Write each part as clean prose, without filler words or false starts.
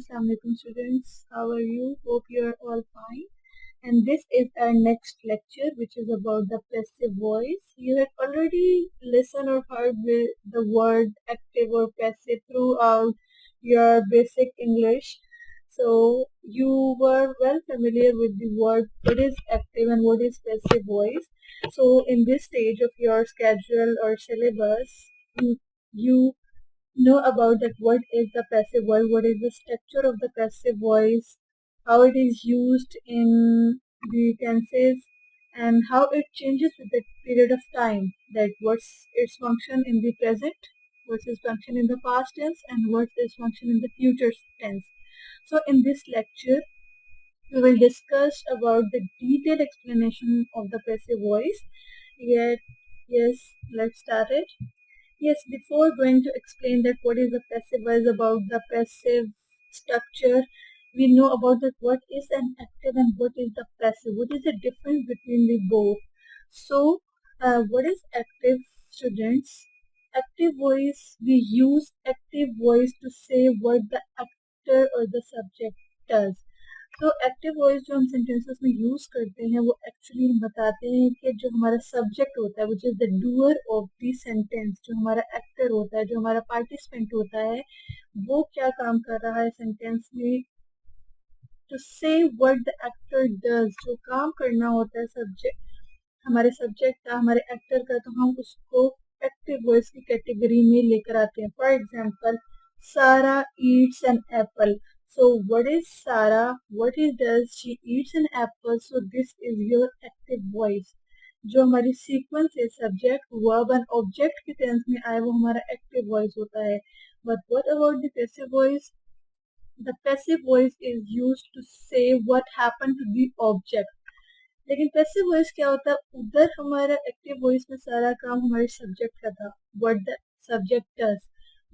Assalamu alaikum students. How are you? Hope you are all fine. And this is our next lecture, which is about the passive voice. You had already listened or heard the word active or passive throughout your basic English. So you were well familiar with the word what is active and what is passive voice. So in this stage of your schedule or syllabus, you know about that what is the passive voice, what is the structure of the passive voice, how it is used in the tenses, and how it changes with the period of time, that what's its function in the present, what's its function in the past tense, and what's its function in the future tense. So in this lecture we will discuss about the detailed explanation of the passive voice. Yet yes, let's start it. Yes, before going to explain that what is the passive voice, about the passive structure, we know about that what is an active and what is the passive. What is the difference between the both? So, what is active, students? Active voice, we use active voice to say what the actor or the subject does. तो active voice जो हम sentences में use करते हैं वो actually हम बताते हैं कि जो हमारा सब्जेक्ट होता है which is the doer of the sentence, जो हमारा एक्टर होता है, जो हमारा पार्टिसिपेंट होता है, वो क्या काम कर रहा है सेंटेंस में, to say what the actor does, जो काम करना होता है सब्जेक्ट, हमारे सब्जेक्ट का, हमारे एक्टर का, तो हम उसको एक्टिव वॉइस की कैटेगरी में लेकर आते हैं. For example, Sara eats an apple. So what is Sarah? What is does? She eats an apple. So this is your active voice. जो हमारी सीक्वेंस है सब्जेक्ट वर्ब एंड ऑब्जेक्ट के tense में आए वो हमारा एक्टिव वॉइस होता है. But what about the passive voice? The passive voice is used to say what happened to the object. लेकिन पैसिव वॉइस क्या होता है, उधर हमारा एक्टिव वॉइस में सारा काम हमारे सब्जेक्ट का था, what the subject does.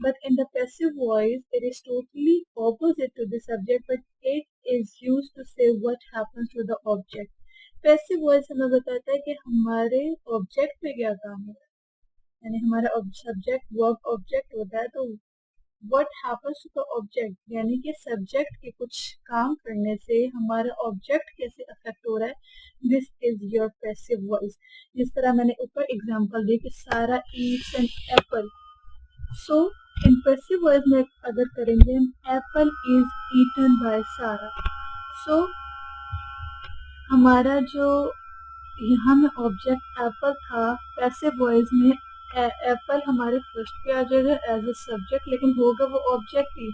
But in the passive voice, it is totally opposite to the subject, but it is used to say what happens to the object. Passive voice हमें बताता है कि हमारे ऑब्जेक्ट पे क्या काम हो रहा है, यानी हमारा सब्जेक्ट वर्ब ऑब्जेक्ट होता है, तो what happens to the object, यानी कि सब्जेक्ट के कुछ काम करने से हमारा ऑब्जेक्ट कैसे अफेक्ट हो रहा है. This is your passive voice. जिस तरह मैंने ऊपर एग्जांपल दी कि Sara eats an apple. So in passive voice में अगर करेंगे हम, एप्पल इज ईटन बाय सारा. सो हमारा जो यहाँ में ऑब्जेक्ट एप्पल था, पैसिव वॉइस में एप्पल हमारे फर्स्ट पे आ जाएगा एज अ सब्जेक्ट, लेकिन होगा वो ऑब्जेक्ट ही.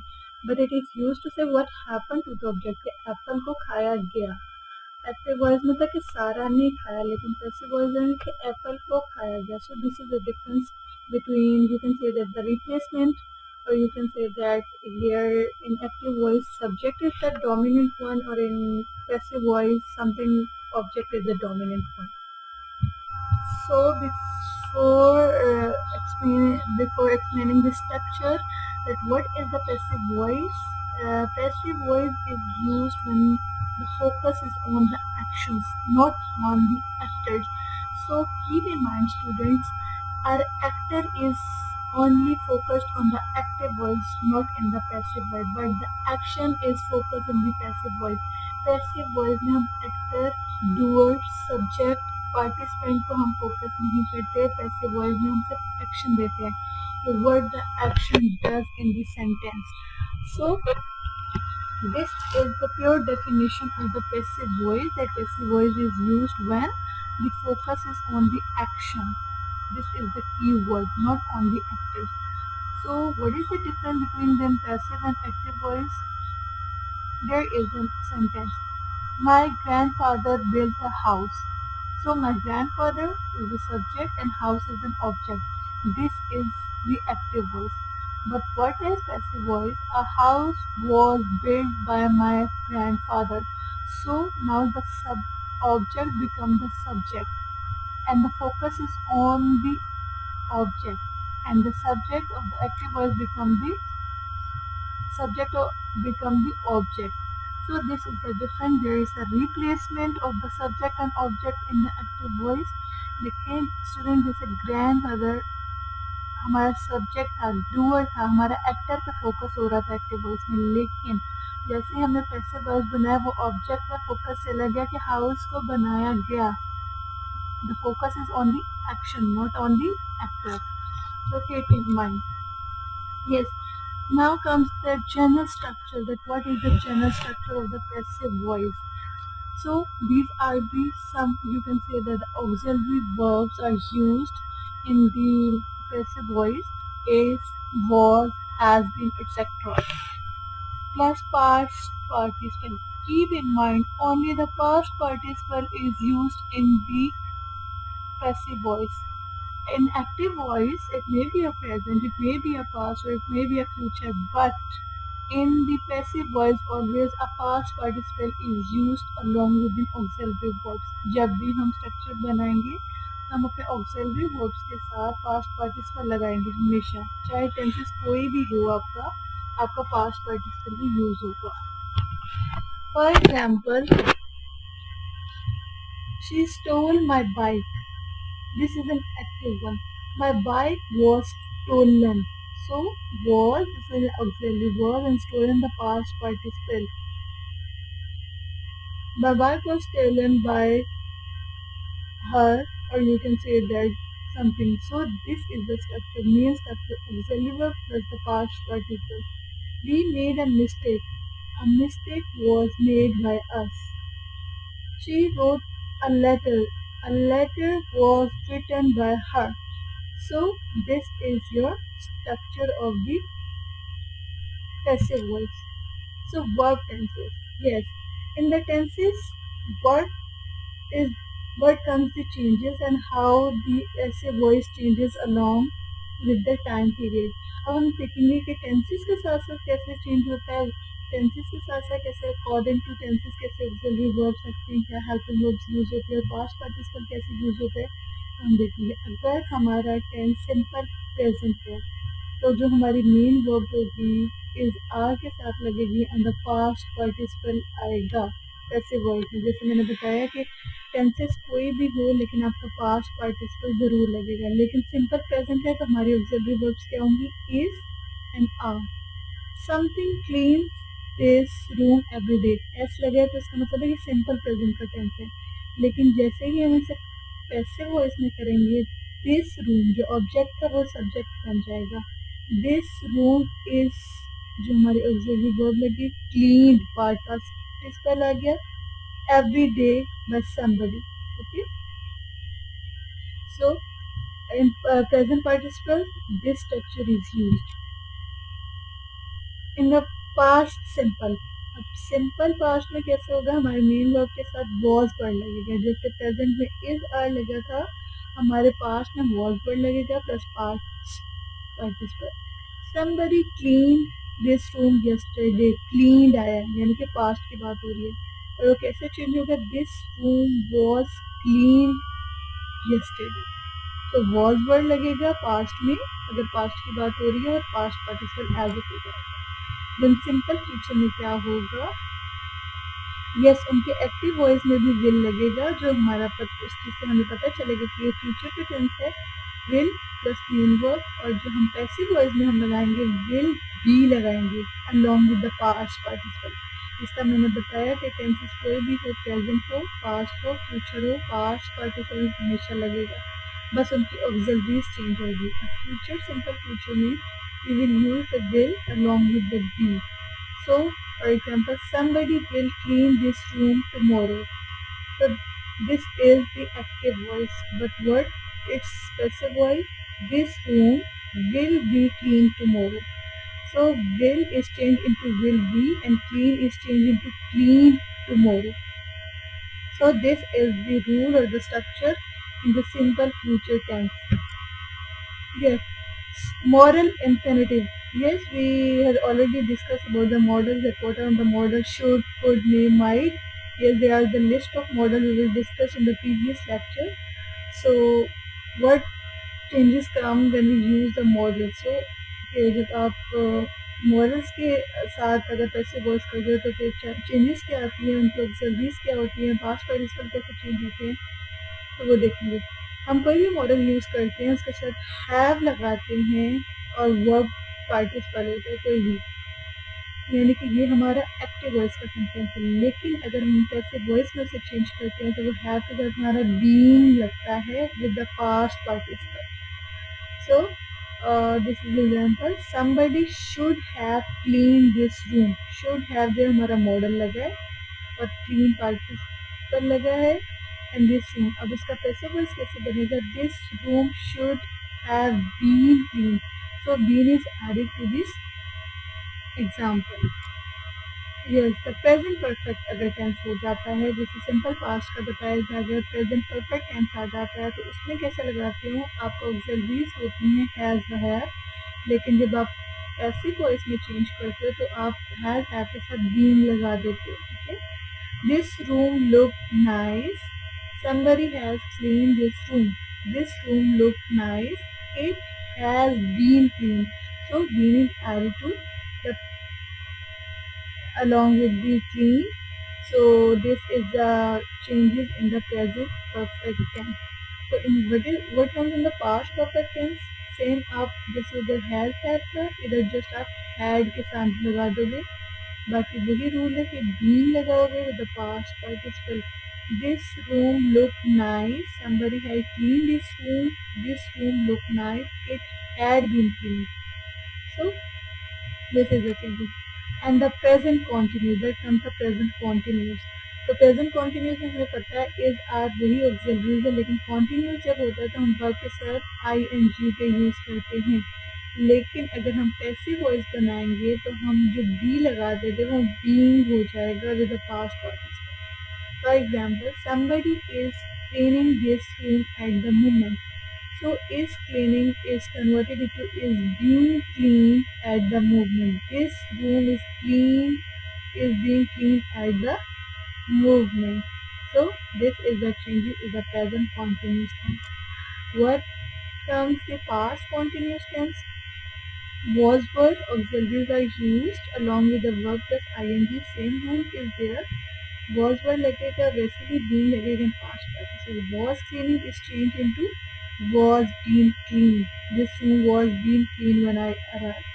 But it is use to say what happen to the object, apple को खाया गया. एक्टिव वॉइस में था कि सारा ने खाया, लेकिन पैसिव वॉइस में कि एप्पल को खाया गया. So this is the difference between, you can say that the replacement, or you can say that here in active voice subject is the dominant one, or in passive voice something object is the dominant one. So before explaining the structure, that what is the passive voice, passive voice is used when the focus is on the actions, not on the actors. So keep in mind students, our actor is only focused on the active voice, not in the passive voice, but the action is focused in the passive voice. Passive voice में हम actor, doer, subject, participant को हम focus नहीं करते. passive voice में हम सिर्फ action देते हैं, so what the action does in the sentence. So this is the pure definition of the passive voice, that passive voice is used when the focus is on the action. This is the key word, not on the active. So what is the difference between them, passive and active voice? There is a sentence, my grandfather built a house. So my grandfather is the subject and house is an object. This is the active voice. But what is passive voice? A house was built by my grandfather. So now the object becomes the subject, and the focus is on the object, and the subject of the active voice become the subject or become the object. So this is the difference. There is a replacement of the subject and object in the active voice. लेकिन student जैसे grandfather हमारा subject था, doer था, हमारा actor पे focus हो रहा था एक्टिव वॉइस में। लेकिन जैसे हमने पैसिव वॉइस बनाया, वो ऑब्जेक्ट में फोकस चला गया कि हाउ उसको बनाया गया। The focus is on the action, not on the actor. So keep in mind. Yes. Now comes the general structure. That what is the general structure of the passive voice? So these are the some, you can say that the auxiliary verbs are used in the passive voice: is, was, has been, etc. Plus past participle. Keep in mind only the past participle is used in the passive voice. In active voice, it may be a present, it may be a past, or it may be a future, but in the passive voice, always a past participle is used along with the auxiliary verbs. जब भी हम structure बनाएंगे, हम अपने auxiliary verbs के साथ past participle लगाएंगे हमेशा, चाहे टेंसेस कोई भी हो आपका, आपका past participle ही यूज होगा. For example, she stole my bike. This is an active one. My bike was stolen. So was is an auxiliary verb and stolen the past participle. My bike was stolen by her, or you can say that something. So this is the structure, means structure, auxiliary verb plus the past participle. We made a mistake. A mistake was made by us. She wrote a letter. A letter was written by her. So this is your structure of the passive voice. So verb tenses. Yes. In the tenses, what is what comes the changes and how the passive voice changes along with the time period. अब हम देखेंगे कि tenses के साथ साथ कैसे change होता है, टेंसेस के साथ साथ कैसे अकॉर्डिंग टू टेंसेस कैसे ऑक्सिलरी वर्ब्स लगते हैं, क्या हेल्पिंग वर्ब्स यूज होते हैं, पास्ट पार्टिसिपल कैसे यूज होते हैं, हम देखेंगे. अगर हमारा टेंस सिंपल प्रेजेंट है तो जो हमारी मेन वर्ब होगी इज आर के साथ लगेगी एंड द पास्ट पार्टिसिपल आएगा पैसिव वॉइस में. जैसे मैंने बताया कि टेंसेस कोई भी हो लेकिन आपका पास्ट पार्टिसिपल जरूर लगेगा. लेकिन सिंपल प्रेजेंट है तो हमारी ऑक्सिलरी वर्ब्स क्या होंगी, is and are. Something clean this room every day. एस लगे तो इसका मतलब है कि सिंपल प्रेजेंट का टेंस है. लेकिन जैसे ही हम इसे पैसिव वॉइस में करेंगे, दिस रूम जो ऑब्जेक्ट था वो सब्जेक्ट बन जाएगा. दिस रूम इज जो हमारी ऑक्सिलरी वर्ब लगी, क्लीन पार्ट का पार्टिसिपल आ गया, every day by somebody. Okay. So in present participle, this structure is used. In the past simple. अब सिंपल पास्ट में कैसे होगा, हमारे मेन वर्ब के साथ वॉज वर्ड लगेगा. जैसे प्रेजेंट में इज आर लगा था, हमारे पास्ट में वॉज वर्ड लगेगा plus past participle. somebody cleaned this room yesterday. cleaned आया यानी कि पास्ट की बात हो रही है. और वो कैसे चेंज होगा, this room was clean yesterday. तो वॉज वर्ड लगेगा पास्ट में अगर पास्ट की बात हो रही है और पास्ट पार्टिसिपल एज इट हो जाएगा. देन सिंपल फ्यूचर में क्या होगा, यस उनके एक्टिव वॉइस में भी विल लगेगा, जो हमारा उस चीज से हमें पता चलेगा कि ये फ्यूचर के टेंस है, विल प्लस मेन वर्ब. और जो हम पैसिव वॉइस में हम लगाएंगे विल बी लगाएंगे along with the past participle. इसका मैंने बताया कि टेंसेस कोई भी हो, प्रेजेंट हो, पास्ट हो, फ्यूचर हो, पास्ट पार्टिसिपल हमेशा लगेगा, बस उनकी ऑक्सिलरीज चेंज होगी. फ्यूचर सिंपल फ्यूचर में we will use the will along with the be. So, for example, somebody will clean this room tomorrow. So, this is the active voice. But what? It's passive voice. This room will be cleaned tomorrow. So, will is changed into will be and clean is changed into clean tomorrow. So, this is the rule or the structure in the simple future tense. Yes. Moral infinitive. Yes, we had already discussed about the models, that what are the models, should, could, may, might. Yes, they are the list of models we will discuss in the previous lecture. So, what changes come when we use the model? So, जब आप models के साथ अगर पैसे work करते हो तो फिर चेंजेस क्या आती है, उनकी ऑब्जर्वीज क्या होती हैं, पास्ट पार्टिसिपल कैसे चेंज होते हैं, तो वो देखेंगे. हम कोई भी मॉडल यूज़ करते हैं उसके साथ हैव लगाते हैं और वर्ब पार्टिसिपल होता है कोई भी, यानी कि ये हमारा एक्टिव वॉइस का सेंटेंस है। लेकिन अगर हम पैसिव वॉइस में से चेंज करते हैं तो वो हैव के साथ हमारा बीइंग लगता है with the past participle. So this is example, somebody should have clean this room. Should have जो हमारा मॉडल लगा है और क्लीन पार्टिसिपल लगा है एंड दिस रूम। अब इसका पैसिव वॉइस कैसे बनेगा, this room should have been clean. So been is added to this example. Yes, the present perfect अगर टेंस हो जाता है, जैसे सिंपल पास्ट का बताया था, अगर प्रेजेंट परफेक्ट टेंस आ जाता है तो उसमें कैसे लगाते हो, आपको ऑक्सिलरीज होती हैं हैज व हैव, लेकिन जब आप पैसिव वॉइस में चेंज करते हो तो आप हैज हैव के साथ बीइंग लगा देते हो। ठीक है, this room look nice, somebody has cleaned this room look nice, it has been cleaned। so been is added to the along with the clean. So this is the changes in the present perfect tense. So in what comes in the past perfect tense, same आप जैसे उधर has had था, इधर just आप had के साथ लगा दोगे, बाकी वही रूल है कि being लगाओगे with the past participle। This room look nice, somebody had cleaned this room look nice, it had been cleaned। So this is the changes। And the present continuous, that comes the present continuous। तो present continuous में हमें पता है is are वही auxiliaries है, लेकिन continuous जब होता है तो हम verb के साथ ing के यूज करते हैं। लेकिन अगर हम passive voice बनाएंगे तो हम जो be लगा देते हैं वो being हो जाएगा with the past participle। For example, somebody is cleaning this room at the moment। So is cleaning is converted into is being clean at the movement। This room is being clean at the movement। So this is the changes in the present continuous tense। What comes the past continuous tense? Was word auxiliaries are used along with the verb plus ing। Same rule is there। was word लगेगा वैसे ही being लगेगा in past participle। was cleaning is changed into was being clean। This room was being clean when I arrived।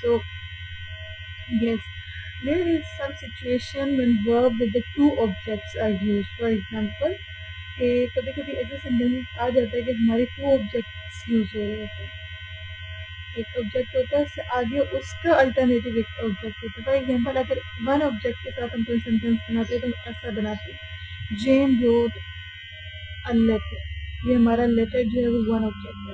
So yes, there is some situation when verb with the two objects are used। For example, कि कभी कभी ऐसे sentences आ जाता है कि हमारे two objects use हो रहे होते हैं। एक ऑब्जेक्ट होता है, उससे आगे उसका अल्टरनेटिव एक ऑब्जेक्ट होता है। फॉर एग्जांपल, अगर वन ऑब्जेक्ट के साथ हम कोई सेंटेंस बनाते हैं तो ऐसा बनाते हैं, जेन रोट अ लेटर। ये हमारा लेटर जो है वो वन ऑब्जेक्ट है।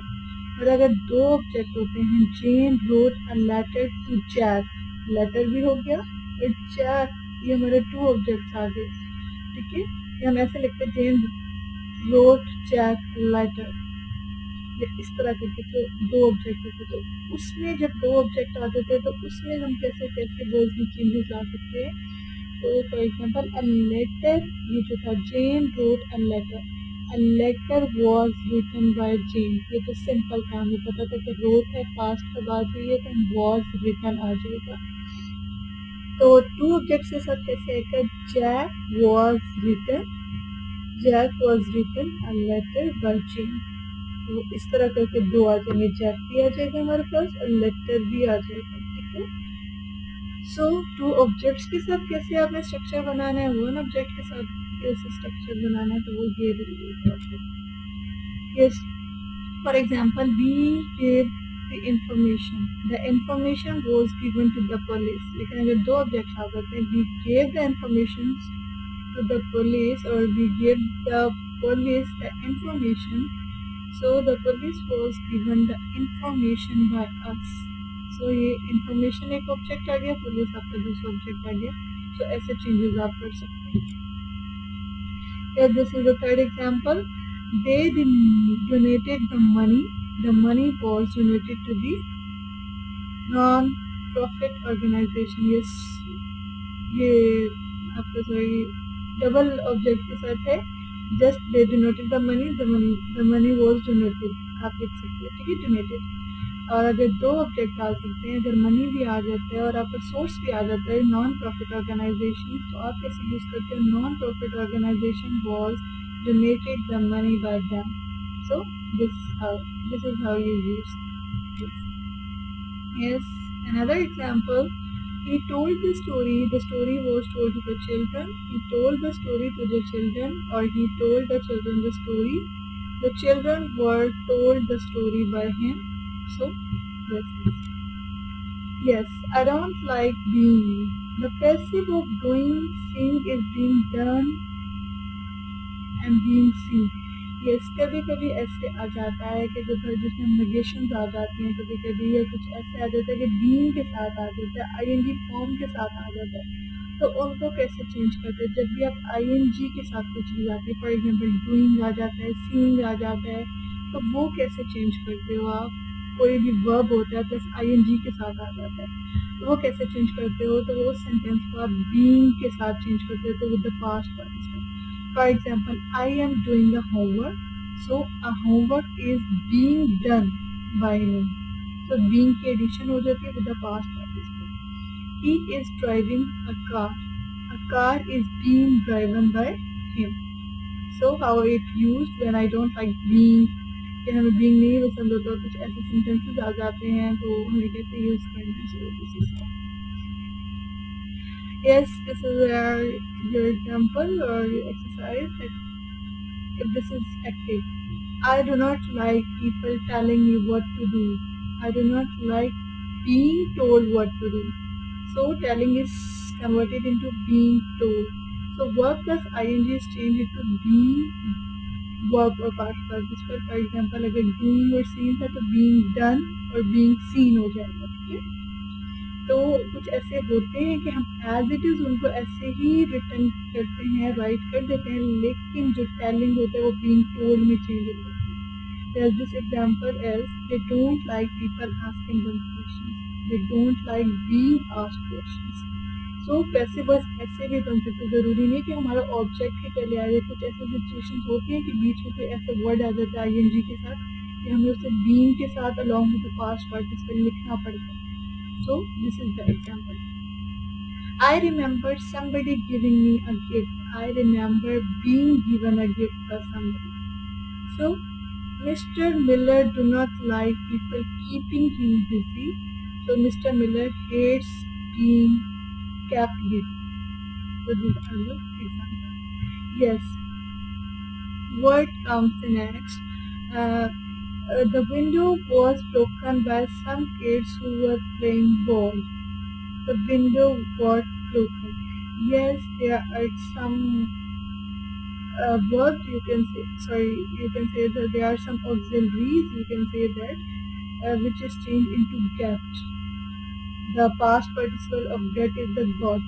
और अगर दो ऑब्जेक्ट होते हैं, Jane wrote a letter to Jack, letter भी हो गया और जैक, ये हमारे टू ऑब्जेक्ट्स आ गए। ठीक है, ये हम ऐसे लिखते हैं, जेन रोट जैक लेटर, इस तरह करके। तो दो ऑब्जेक्ट होते तो उसमें जब दो ऑब्जेक्ट आ जाते हैं तो उसमें हम कैसे कैसे वर्ड्स में चेंजेस ला सकते हैं। तो फॉर एग्जांपल, अ लेटर, ये जो था Jane wrote a letter was written by Jane. ये तो सिंपल काम है, पता था कि रोट है, पास्ट का बात हुई है तो वॉज रिटन आ जाएगा। तो टू ऑब्जेक्ट्स के साथ कैसे आएगा, Jack was written a letter by Jane. तो इस तरह करके दो आ जाएंगे, जैक भी आ जाएगा हमारे पास और लेटर भी आ जाएगा। ठीक है, सो टू ऑब्जेक्ट्स के साथ कैसे आपने स्ट्रक्चर बनाना है, वन ऑब्जेक्ट के साथ कैसे स्ट्रक्चर बनाना है, तो वो ये yes. For example, we give the information was given to the police. लेकिन अगर दो ऑब्जेक्ट्स आ जाते हैं, we give the information to the police और we give the police the information. So the police was given the information by us। So ये information एक object आ गया, पुलिस आपका दूसरा ऑब्जेक्ट आ गया। So ऐसे चेंजेस आप कर सकते हैं। Here this is the third example। They donated the money। The money was donated to the non-profit organization। Yes, ये आपका सॉरी डबल ऑब्जेक्ट के साथ है। Just they donated the money was donated, आप लिख सकते हैं। ठीक है, डोनेटेड। और अगर दो ऑब्जेक्ट डाल सकते हैं, अगर मनी भी आ जाता है और आपका सोर्स भी आ जाता है नॉन प्रॉफिट ऑर्गेनाइजेशन, तो आप कैसे यूज करते हैं, non profit organisation was donated the money by them. So this is how you use this. Yes, another example. He told the story. The story was told to the children. He told the story to the children, or he told the children the story. The children were told the story by him. So this is. Yes, I don't like being. The passive of doing, seeing is being done and being seen. Yes, कभी कभी ऐसे आ जाता है कि जो जिसमें negation आ जाती हैं कभी कभी, या कुछ ऐसे आ जाता है कि बीइंग के साथ आ जाता है, आईएनजी फॉर्म के साथ आ जाता है, तो उनको कैसे चेंज करते हैं? जब भी आप आईएनजी के साथ कोई चीज़ आती है, फॉर एग्जांपल डूइंग आ जाता है, सीइंग आ जाता है, तो वो कैसे चेंज करते हो आप? कोई भी वर्ब होता है प्लस आईएनजी के साथ आ जाता है, तो वो कैसे चेंज करते हो? तो वो सेंटेंस को आप बीइंग के साथ चेंज करते हो with the past participle. For example, I am doing the homework. So a homework is being done by me. So being की addition हो जाती है with the past participle. He is driving a car. A car is being driven by him. So how it used when I don't like being, कि हमें being नहीं पसंद होता, कुछ ऐसे sentences आ जाते हैं तो हमें कैसे use करना है. So this is that. Yes, this is your example or your exercise that if this is active. I do not like people telling me what to do. I do not like being told what to do. So telling is converted into being told. So verb plus ing is changed into being verb or past participle. For example, अगर doing और seeing था तो being done और being seen हो जाएगा. ठीक है, तो कुछ ऐसे होते हैं कि हम एज इट इज उनको ऐसे ही रिटर्न करते हैं, राइट कर देते हैं, लेकिन जो टेलिंग होता है वो बीइंग टोल्ड में चेंज हो जाता है. This example is they don't like people asking them questions. They don't like being asked questions. So पैसे बस ऐसे भी बन सकते, जरूरी नहीं कि हमारा ऑब्जेक्ट ही पहले आ जाए. कुछ ऐसे सिचुएशंस होती हैं कि बीच में कोई ऐसा वर्ड आ जाता है आईएनजी के साथ कि हमें उसे बीइंग के साथ along with the past participle लिखना पड़ता है. So this is the example. I remember somebody giving me a gift. I remember being given a gift by somebody. So Mr. Miller do not like people keeping him busy. So Mr. Miller hates being kept busy. So this is another example. Yes. Word comes next. The window was broken by some kids who were playing ball. The window got broken. Yes, there are some verbs you can say. You can say that there are some auxiliaries. You can say that which is changed into get. The past participle of get is the got.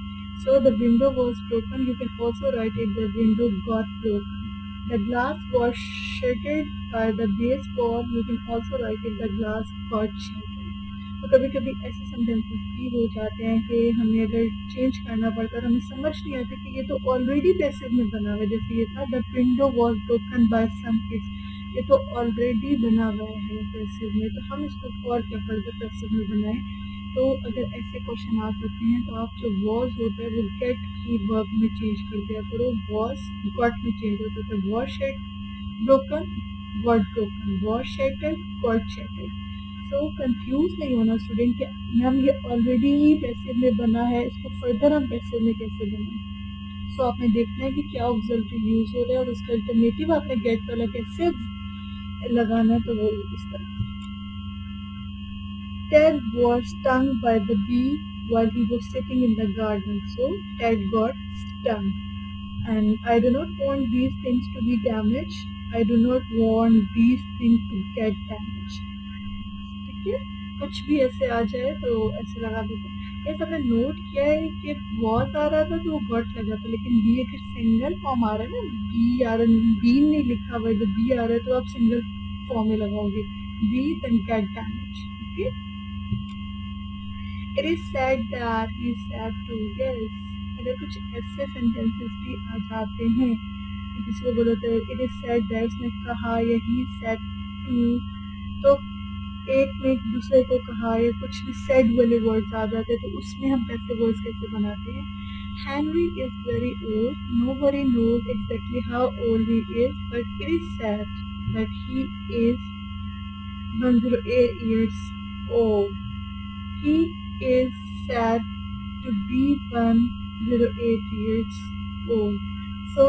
So the window was broken. You can also write it. The window got broken. The glass was shattered by the baseball. You can also write it. The glass got shattered. तो कभी कभी ऐसे sentences भी हो जाते हैं कि हमें अगर चेंज करना पड़ता है, हमें समझ नहीं आता कि ये तो ऑलरेडी पैसिव में बना हुआ है. जैसे ये था the window was broken by some kids, ये तो ऑलरेडी बना हुआ है पैसिव में, तो हम इसको और क्या फर्दर पैसिव में बनाएं. तो अगर ऐसे क्वेश्चन आ सकते हैं तो आप जो वॉज होता है वो गेट की वर्ब में चेंज कर दिया करो. वॉज गॉट में चेंज होता है. Was shed broken, got broken. Was shattered, got shattered. So confuse नहीं होना स्टूडेंट कि मैम ये ऑलरेडी पैसिव में बना है, इसको फर्दर हम पैसिव में कैसे बनाएं. सो आपने देखना है कि क्या ऑक्सिलरी यूज हो रहा है और उसका अल्टरनेटिव आपने गेट वाला कैसे लगाना है. तो वो इस तरह. Ted was stung by the bee while he was sitting in the garden. So Ted got stung. And I do not want these things to be damaged. I do not want these things to get damaged. ठीक है, कुछ भी ऐसे आ जाए तो ऐसे लगा देते हैं. ये सबने नोट किया है कि वॉज आ रहा था तो वो गॉट लगा था, लेकिन बी अगर सिंगल फॉर्म आ रहा है ना, बी आ रहा है, बी नहीं लिखा हुआ है, जब बी आ रहा है तो आप सिंगल फॉर्म में लगाओगे be, then get damage. Okay. It is said that he is sad too. Yes. अगर कुछ ऐसे सेंटेंसेस भी आ जाते हैं जिसको बोलते हैं it is said that, उसने कहा, या he said to, तो एक ने एक दूसरे को कहा या कुछ भी said वाले वर्ड्स आ जाते हैं तो उसमें हम कैसे वर्ड्स कैसे बनाते हैं. Henry is very old. Nobody knows exactly how old he is, but it is said that he is 108 years old. He is said to be 108 years old. So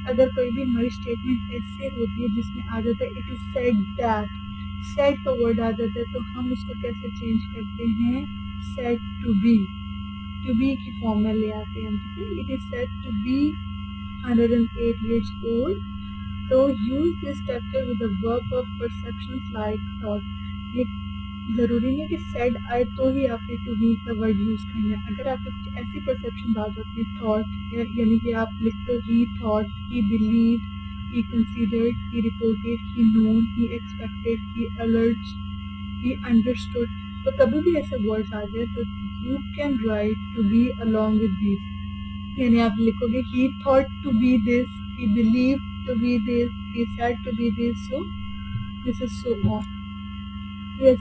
अगर कोई भी हमारी स्टेटमेंट ऐसे होती है जिसमें आ जाता है it is said that, said का वर्ड आ जाता है, तो हम उसको कैसे चेंज करते हैं, सेड टू बी की फॉर्म में ले आते हैं, ठीक है। It is said to be 108 years old. तो use this structure with the verb of perceptions like thought. ये जरूरी नहीं कि सेड आए तो ही आपने टू बी का वर्ड यूज करना है। अगर आपको कुछ ऐसी परसेप्शन आ जाती है थॉट, यानी कि आप लिखते हो he thought, he believe, he considered, he reported, he known, he expected, he alert, he understood, तो कभी भी ऐसे वर्ड्स आ जाए तो you can write to be along with this, यानी आप लिखोगे he thought to be this, he believed to be this, he said to be this, so this is so on. Yes,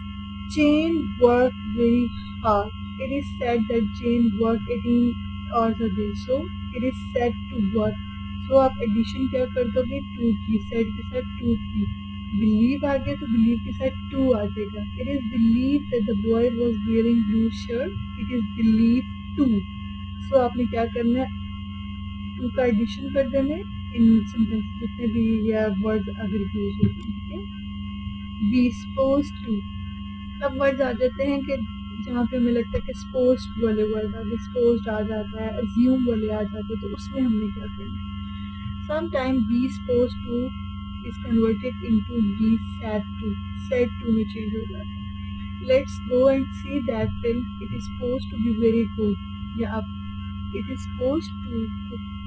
Jane worked very hard. It is said that Jane worked 18 hours a day, so it is said to work. So आप addition क्या कर दोगे, to की, said के साथ to की, believe आ गया तो believe के साथ टू आ जाएगा. It is believed that the boy was wearing blue shirt. It is believed to. So आपने क्या करना है, टू का एडिशन कर देना इन सेंटेंस जितने भी या वर्ड्स अगर यूज होते हैं, ठीक है। बी सपोज टू, अब वर्ड्स आ जाते हैं कि जहाँ पे हमें लगता है कि सपोज वाले वर्ड आ गए, सपोज आ जाता है, अज्यूम वाले आ जाते हैं, तो उसमें हमने क्या करना है, some time be suppose to is converted into be said to में चेंज हो जाता है। Let's go and see that film, it is suppose to be very good, या आप इट इज सपोज टू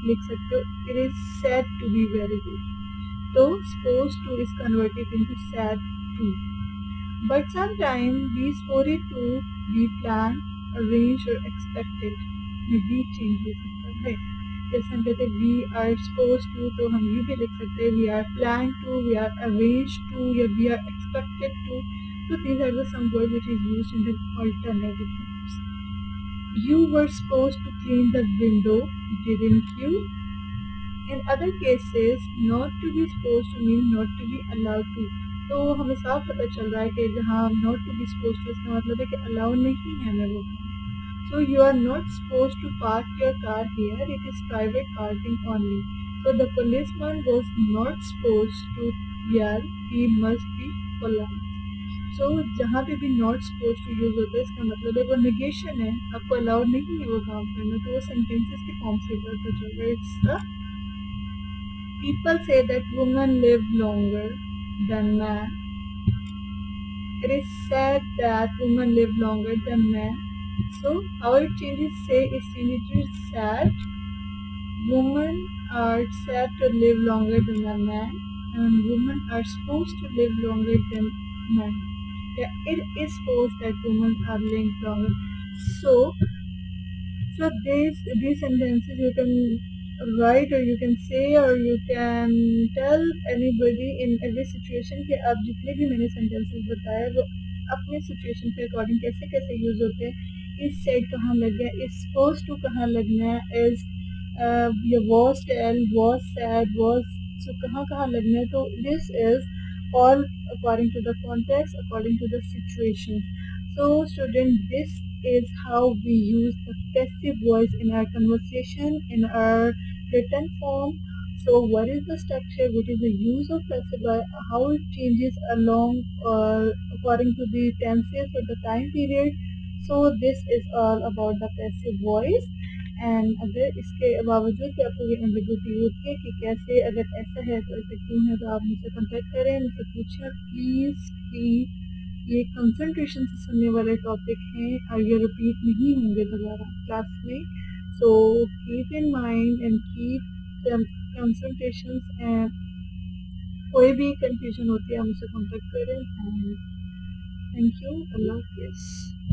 लिख सकते हो, it is said to be very good, तो suppose to is converted into said to. But sometime be suppose to be plan, arrange और expected में be change हो सकता है। जैसे हम कहते हैं वी आर सपोज टू, तो हम ये भी लिख सकते हैं we are plan to, we are arrange to, या we are expected to. So these are the some words which is used in the alternative forms. You were supposed to clean the window, didn't you? In other cases, not to be supposed to mean not to be allowed to. तो हमें साफ पता चल रहा है कि जहाँ not to be supposed to इसका मतलब है कि allow नहीं है हमें वो काम। So you are not supposed to park your car here. It is private parking only. So the policeman was not supposed to yell. He must be polite. So जहाँ पे भी not supposed to यूज होता है इसका मतलब है वो negation है, आपको अलाउड नहीं है वो काम करना, तो वो sentences के फॉर्म से पता चल रहा है। It's the people say that women live longer than men. It is said that women live longer than men. So how it changes, say is changed to said. Women are said to live longer than a man, and women are supposed to live longer than men. Yeah, it is supposed that women are living longer. So these sentences you can write or you can say or you can tell anybody in every situation कि आप जितने भी मैंने sentences बताए वो अपने situation के according कैसे कैसे use होते हैं। is said कहाँ लग गया, is supposed to कहाँ लगना है, is या was tell, was said, was, so कहाँ कहाँ लगना है, तो this is all according to the context, according to the situation. So student, this is how we use the passive voice in our conversation, in our written form. So what is the structure, what is the use of passive voice, how it changes along according to the tenses or the time period. So this is all about the passive voice. And अगर इसके बावजूद भी आपको ये ambiguity होती है कि कैसे, अगर ऐसा है तो ऐसा क्यों है, तो आप मुझसे कॉन्टेक्ट करें, मुझसे पूछें प्लीज़। ये कंसंट्रेशन से सुनने वाले टॉपिक हैं और ये रिपीट नहीं होंगे दोबारा क्लास में। So keep in mind and keep concentration, and कोई भी कंफ्यूजन होती है आप मुझसे कॉन्टेक्ट करें। एंड थैंक यू, अल्लाह हाफिज़।